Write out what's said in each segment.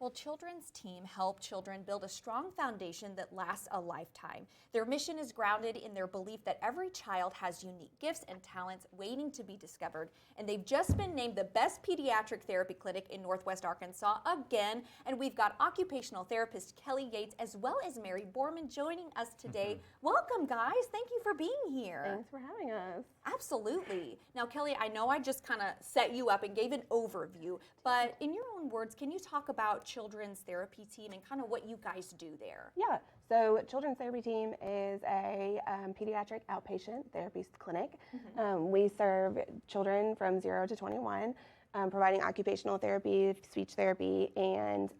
Well, Children's Team help children build a strong foundation that lasts a lifetime. Their mission is grounded in their belief that every child has unique gifts and talents waiting to be discovered. And they've just been named the best pediatric therapy clinic in Northwest Arkansas again. And we've got occupational therapist Kelly Yates as well as Mary Borman joining us today. Welcome, guys. Thank you for being here. Thanks for having us. Absolutely. Now, Kelly, I know I just kind of set you up and gave an overview, but in your own words, can you talk about Children's Therapy Team and kind of what you guys do there? Yeah, so Children's Therapy Team is a pediatric outpatient therapy clinic. We serve children from 0 to 21, providing occupational therapy, speech therapy, and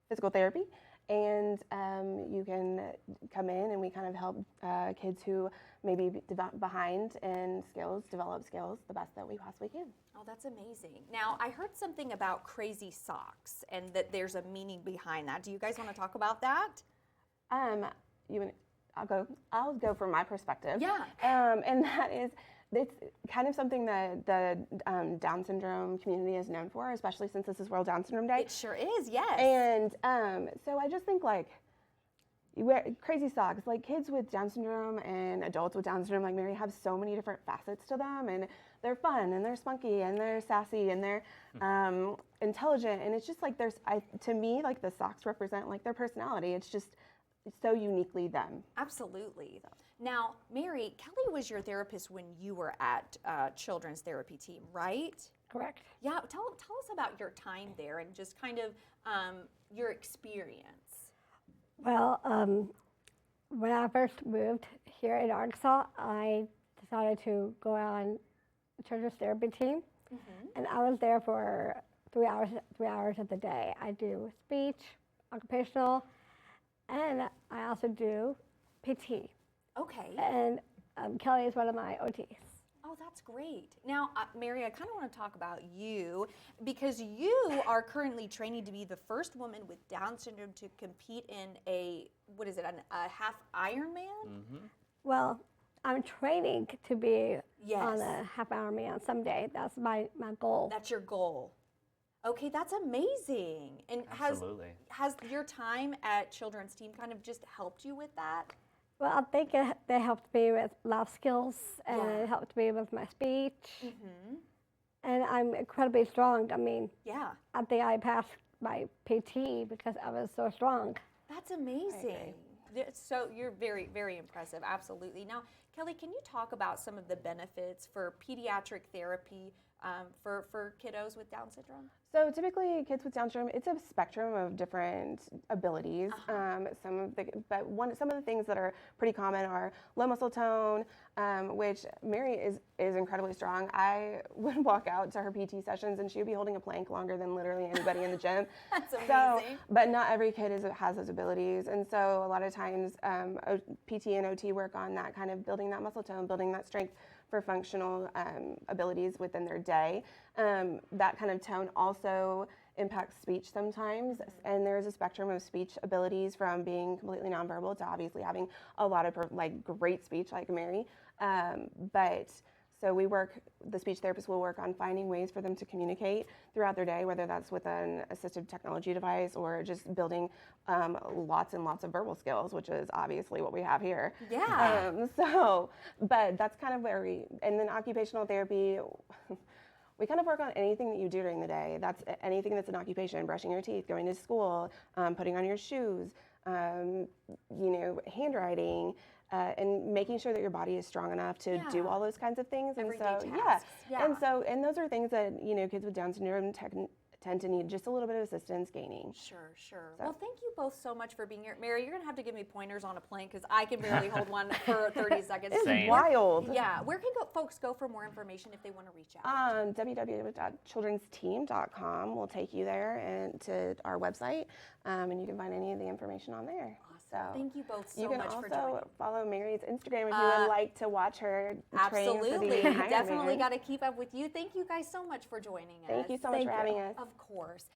physical therapy. And you can come in and we kind of help kids who may be behind in skills, develop skills the best that we possibly can. Oh, that's amazing. Now, I heard something about crazy socks and that there's a meaning behind that. Do you guys want to talk about that? I'll go from my perspective. Yeah. And that is, it's kind of something that the Down syndrome community is known for, especially since this is World Down Syndrome Day. It sure is, yes. And so I just think like, you wear crazy socks, like kids with Down syndrome and adults with Down syndrome, like Mary, have so many different facets to them, and they're fun, and they're spunky, and they're sassy, and they're intelligent, and it's just like to me, like the socks represent like their personality. It's just so uniquely them. Absolutely. Now, Mary, Kelly was your therapist when you were at Children's Therapy Team, right? Correct. Yeah, tell us about your time there and just kind of your experience. Well, when I first moved here in Arkansas, I decided to go on Children's Therapy Team, and I was there for 3 hours of the day. I do speech, occupational, and I also do PT. Okay. And Kelly is one of my OTs. Oh, that's great. Now, Mary, I kind of want to talk about you because you are currently training to be the first woman with Down syndrome to compete in a half Ironman? Well, I'm training to be on a half Ironman someday. That's my goal. That's your goal. Okay, that's amazing. And Absolutely. has your time at Children's Team kind of just helped you with that? Well, I think they helped me with life skills, and it helped me with my speech. And I'm incredibly strong. I mean, I think I passed my PT because I was so strong. That's amazing. So you're very, very impressive, absolutely. Now, Kelly, can you talk about some of the benefits for pediatric therapy for kiddos with Down syndrome? So typically, kids with Down syndrome, it's a spectrum of different abilities. Some of the things that are pretty common are low muscle tone, which Mary is incredibly strong. I would walk out to her PT sessions and she would be holding a plank longer than literally anybody in the gym. That's amazing. So, but not every kid has those abilities, and so a lot of times PT and OT work on that kind of building that muscle tone, building that strength for functional abilities within their day. That kind of tone also impacts speech sometimes, and there's a spectrum of speech abilities from being completely nonverbal to obviously having a lot of great speech like Mary. But so the speech therapist will work on finding ways for them to communicate throughout their day, whether that's with an assistive technology device or just building lots and lots of verbal skills, which is obviously what we have here. Yeah. But that's kind of and then occupational therapy, we kind of work on anything that you do during the day. That's anything that's an occupation, brushing your teeth, going to school, putting on your shoes, handwriting, and making sure that your body is strong enough to do all those kinds of things. Everyday tasks. Yeah. And those are things that kids with Down syndrome tend to need just a little bit of assistance gaining. Sure. Well, thank you both so much for being here. Mary, you're going to have to give me pointers on a plank because I can barely hold one for 30 seconds. It's wild. Yeah. Where can folks go for more information if they want to reach out? www.childrensteam.com will take you there and to our website, and you can find any of the information on there. So thank you both so much for joining. You can also follow Mary's Instagram if you would like to watch her train for the Ironman. Definitely got to keep up with you. Thank you guys so much for joining us. Thank you so much for having us. Of course.